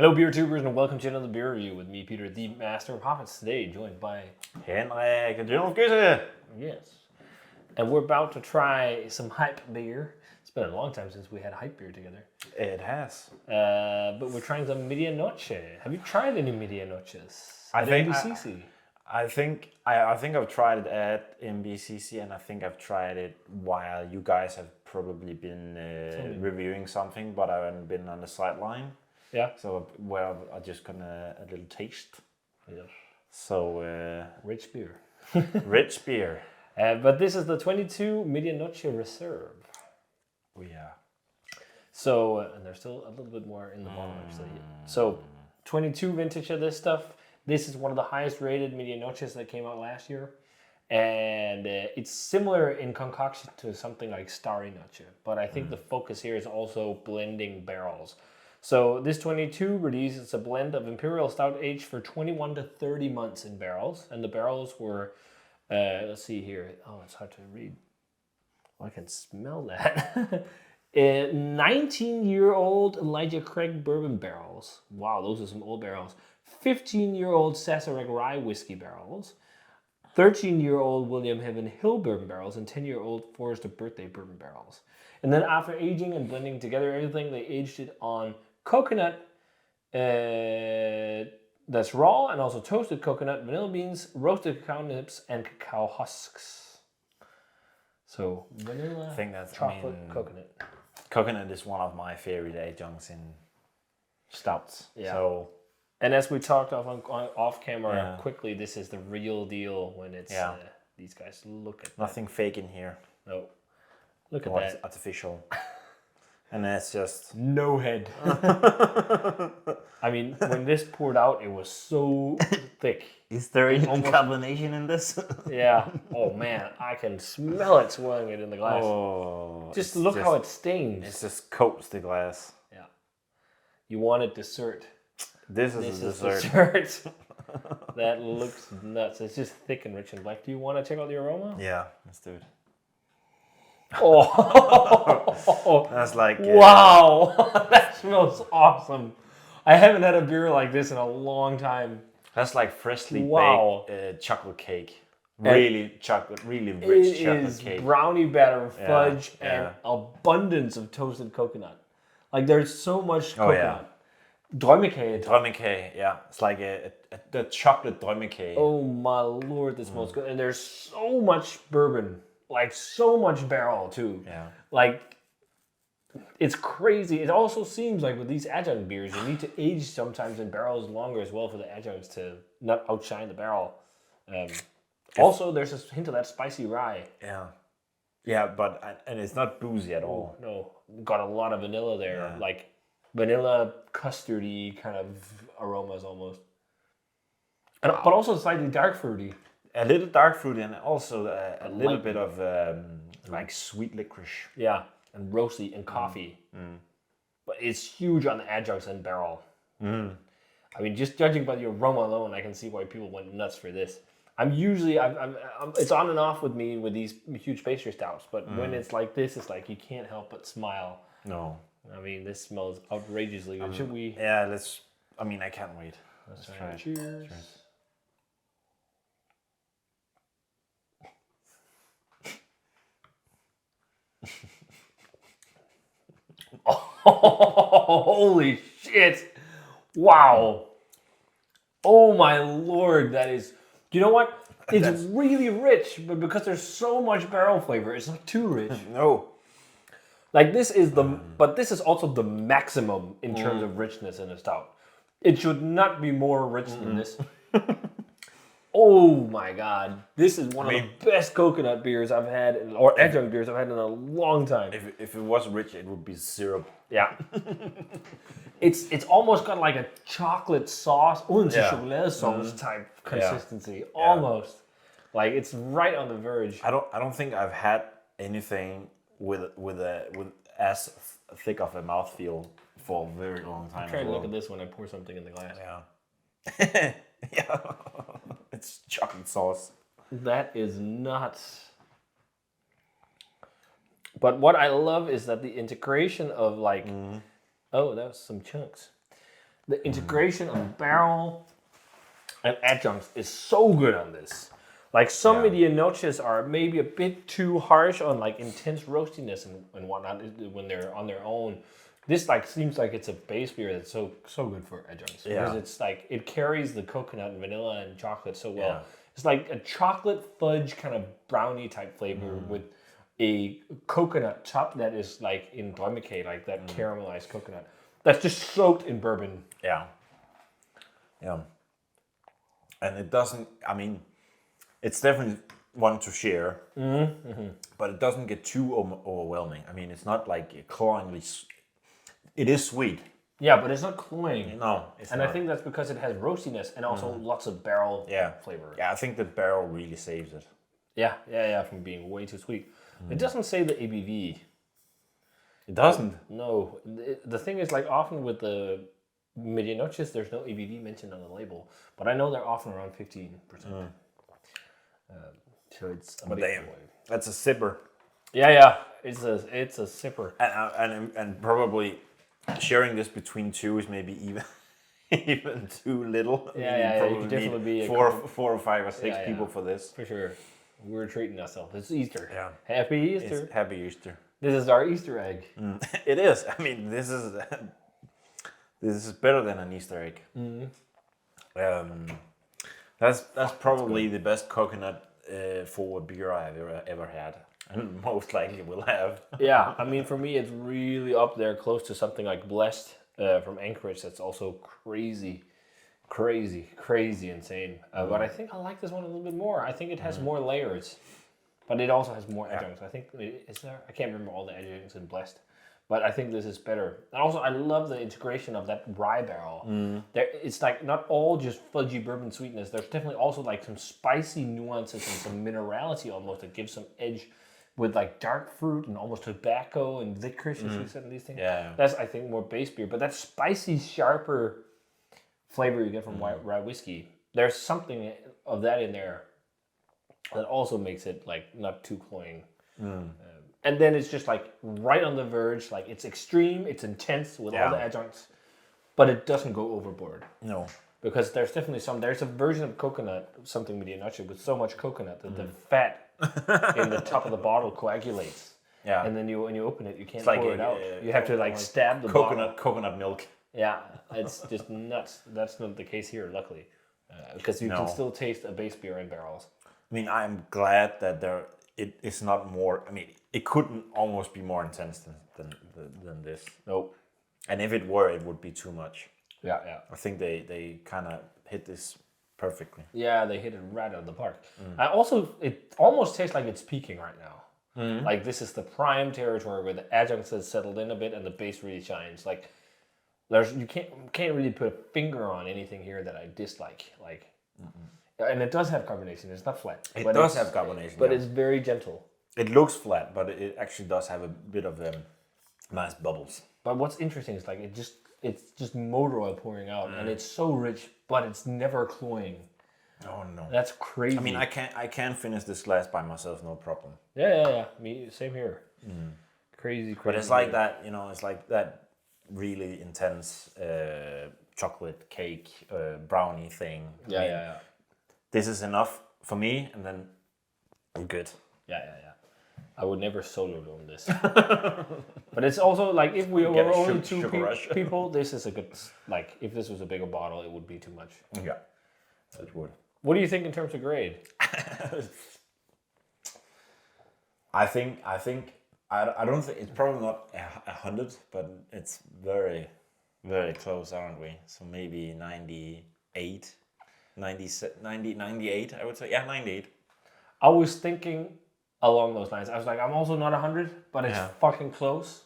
Hello, beer tubers, and welcome to another beer review with me, Peter, the Master of Hoppets. Today, joined by Henrik, the General Goose. yes, and we're about to try some hype beer. It's been a long time since we had hype beer together. It has. But we're trying some Medianoche. Have you tried any Medianoches I at think NBCC? I think I've tried it at MBCC, and I think I've tried it while you guys have probably been reviewing something, but I haven't been on the sideline. Yeah. So I just got a little taste. Yes. So Rich beer. rich beer. But this is the 22 Medianoche Reserve. Oh yeah. So, and there's still a little bit more in the bottom actually. So, 22 vintage of this stuff. This is one of the highest rated Medianoches that came out last year. And it's similar in concoction to something like Starry Noche. But I think the focus here is also blending barrels. So this 22 release is a blend of Imperial Stout aged for 21 to 30 months in barrels. And the barrels were, let's see here. Oh, it's hard to read. Oh, I can smell that. 19-year-old Elijah Craig bourbon barrels. Wow, those are some old barrels. 15-year-old Sazerac rye whiskey barrels. 13-year-old William Heaven Hill bourbon barrels. And 10-year-old Forester Birthday bourbon barrels. And then after aging and blending together everything, they aged it on coconut that's raw, and also toasted coconut, vanilla beans, roasted cacao nibs, and cacao husks. So vanilla, chocolate, coconut. Coconut is one of my favorite adjuncts in stouts. Yeah. So, and as we talked off camera quickly, this is the real deal when it's these guys. Look at nothing fake in here. No. Look at It's that. artificial. And that's just no head. I mean, when this poured out, it was so thick. Is there any carbonation in this? Yeah. Oh man, I can smell it swirling it in the glass. Oh, just look how it stains. It just coats the glass. Yeah. You want a dessert. This is a dessert. That looks nuts. It's just thick and rich and black. Do you want to check out the aroma? Yeah, let's do it. Oh, that's like wow, that smells awesome. I haven't had a beer like this in a long time. That's like freshly baked chocolate cake. Really rich chocolate cake. It is brownie batter, fudge, and abundance of toasted coconut. Like there's so much coconut. Drømmekage. Yeah. It's like the chocolate drømmekage. Oh my lord, this smells good. And there's so much bourbon. Like so much barrel too. Yeah. Like it's crazy. It also seems like with these adjunct beers, you need to age sometimes in barrels longer as well for the adjuncts to not outshine the barrel. Also, there's a hint of that spicy rye. Yeah. Yeah, and it's not boozy at all. No, got a lot of vanilla there, like vanilla custardy kind of aromas almost. And, but also slightly dark fruity. A little dark fruity and also a little bit of like sweet licorice. Yeah, and roasty and coffee. But it's huge on the adjuncts and barrel. I mean, just judging by the aroma alone, I can see why people went nuts for this. I'm it's on and off with me with these huge pastry stouts, but when it's like this, it's like you can't help but smile. No. I mean, this smells outrageously good. Should we? Yeah, I can't wait. Let's try it. Cheers. Oh, holy shit. Wow. Oh my lord, that is... You know what? It's really rich, but because there's so much barrel flavor, it's not too rich. No. Like this is but this is also the maximum in terms of richness in a stout. It should not be more rich than this. Oh my god. This is one of the best coconut beers I've had, or adjunct beers I've had in a long time. If it was rich, it would be syrup. Yeah. It's almost got like a chocolate sauce, chocolate sauce type consistency. Almost. Like it's right on the verge. I don't think I've had anything with as thick of a mouthfeel for a very long time. Try to look at this when I pour something in the glass. Yeah. Yeah. It's chocolate sauce. That is nuts. But what I love is that the integration of like, oh, that was some chunks. The integration of barrel and adjuncts is so good on this. Like some Medianoches are maybe a bit too harsh on like intense roastiness and whatnot when they're on their own. This like seems like it's a base beer that's so good for adjuncts because it's like it carries the coconut and vanilla and chocolate so well. Yeah. It's like a chocolate fudge kind of brownie type flavor with a coconut top that is like in Drømmekage, like that caramelized coconut that's just soaked in bourbon. Yeah. And it doesn't. I mean, it's definitely one to share, but it doesn't get too overwhelming. I mean, it's not like cloyingly. It is sweet. Yeah, but it's not cloying. No, it's and not. I think that's because it has roastiness and also lots of barrel flavor. Yeah, I think the barrel really saves it. Yeah, from being way too sweet. It doesn't say the ABV. It doesn't? No. The thing is, like, often with the Medianoches, there's no ABV mentioned on the label, but I know they're often around 15%. So it's a bit damn, that's a sipper. Yeah, it's a sipper. And probably sharing this between two is maybe even too little. Yeah, you could definitely be four or five or six people for this. For sure. We're treating ourselves. It's Easter. Yeah. Happy Easter. It's Happy Easter. This is our Easter egg. It is. I mean, this is better than an Easter egg. That's probably the best coconut forward beer I've ever had, and most likely will have. Yeah, I mean, for me, it's really up there, close to something like Blessed from Anchorage. That's also crazy insane. But I think I like this one a little bit more. I think it has more layers, but it also has more adjuncts. I think I can't remember all the adjuncts in Blessed, but I think this is better. And also, I love the integration of that rye barrel. It's like not all just fudgy bourbon sweetness. There's definitely also like some spicy nuances and some minerality almost that gives some edge with like dark fruit and almost tobacco and licorice, as you said, in these things. Yeah. That's, I think, more base beer. But that spicy, sharper flavor you get from rye whiskey, there's something of that in there that also makes it like not too cloying. And then it's just like right on the verge, like it's extreme, it's intense with all the adjuncts, but it doesn't go overboard. No. Because there's definitely there's a version of coconut, something Medianoche, with so much coconut that the fat in the top of the bottle coagulates. Yeah. And then when you open it, you can't pour it out. You have to like stab the bottle. Coconut milk. Yeah, it's just nuts. That's not the case here, luckily. Because you can still taste a base beer in barrels. I mean, I'm glad that it is not more. I mean, it couldn't almost be more intense than this. Nope. And if it were, it would be too much. Yeah. I think they kind of hit this perfectly. Yeah, they hit it right out of the park. It almost tastes like it's peaking right now. Like this is the prime territory where the adjuncts has settled in a bit and the base really shines. Like you can't really put a finger on anything here that I dislike. Like. And it does have carbonation. It's not flat. It does have carbonation. But it's very gentle. It looks flat, but it actually does have a bit of nice bubbles. But what's interesting is like it's just motor oil pouring out, and it's so rich, but it's never cloying. Oh no, that's crazy. I mean, I can finish this glass by myself, no problem. Yeah. Me, same here. Crazy. But it's like that, it's like that really intense chocolate cake brownie thing. Yeah. This is enough for me, and then I'm good. Yeah. I would never solo on this. But it's also like if we were only two people, this is a good. Like if this was a bigger bottle, it would be too much. Yeah, it would. What do you think in terms of grade? I don't think it's probably not 100, but it's very, very close, aren't we? So maybe 98. 98, I would say. Yeah, 98. I was thinking along those lines. I was like, I'm also not 100, but it's fucking close.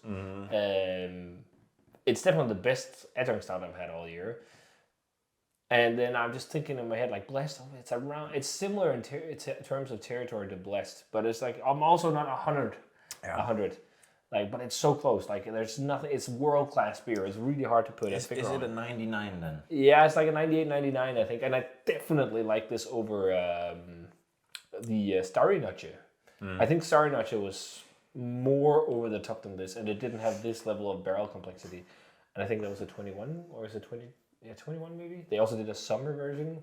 It's definitely the best adjunct stout I've had all year. And then I'm just thinking in my head, like, Blessed, it's similar in terms of territory to Blessed, but it's like, I'm also not 100. Like, but it's so close. Like, there's nothing. It's world-class beer. It's really hard to put a figure on. Is it a 99 then? Yeah, it's like a 98, 99, I think. And I definitely like this over the Starry Noche. I think Starry Noche was more over the top than this, and it didn't have this level of barrel complexity. And I think that was a 21, or is it 20? 21 maybe. They also did a summer version.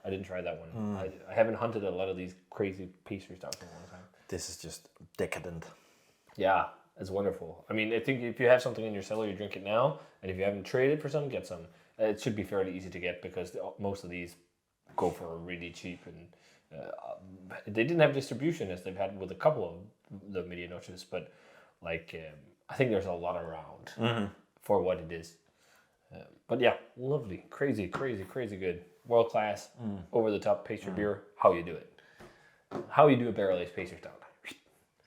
I didn't try that one. I haven't hunted a lot of these crazy pastry stouts in a long time. This is just decadent. Yeah, it's wonderful. I mean, I think if you have something in your cellar, you drink it now, and if you haven't traded for some, get some. It should be fairly easy to get because most of these go for really cheap, and they didn't have distribution as they've had with a couple of the Medianoches, but like I think there's a lot around for what it is. But yeah, lovely, crazy good, world class, over the top pastry beer. How you do it? How you do a barrel aged pastry stout?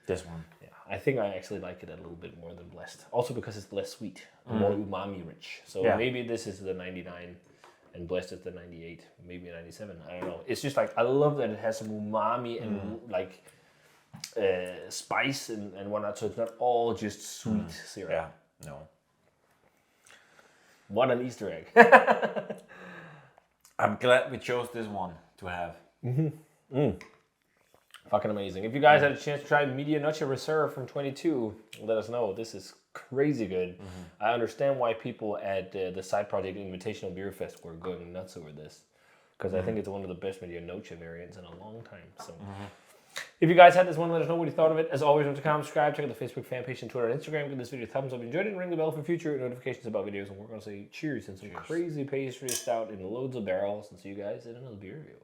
This one. Yeah, I think I actually like it a little bit more than Blessed. Also because it's less sweet, more umami rich. So maybe this is the 99 and Blessed is the 98, maybe 97. I don't know. It's just like, I love that it has some umami and like spice and whatnot. So it's not all just sweet syrup. Yeah, no. What an Easter egg. I'm glad we chose this one to have. Fucking amazing. If you guys had a chance to try Medianoche Reserve from 22, let us know. This is crazy good. I understand why people at the side project Invitational Beer Fest were going nuts over this, because I think it's one of the best Medianoche variants in a long time. So if you guys had this one, let us know what you thought of it. As always, remember to comment, subscribe, check out the Facebook fan page and Twitter and Instagram. Give this video a thumbs up if you enjoyed it, and ring the bell for future notifications about videos. And we're going to say cheers and some crazy pastry stout in loads of barrels, and see you guys in another beer review.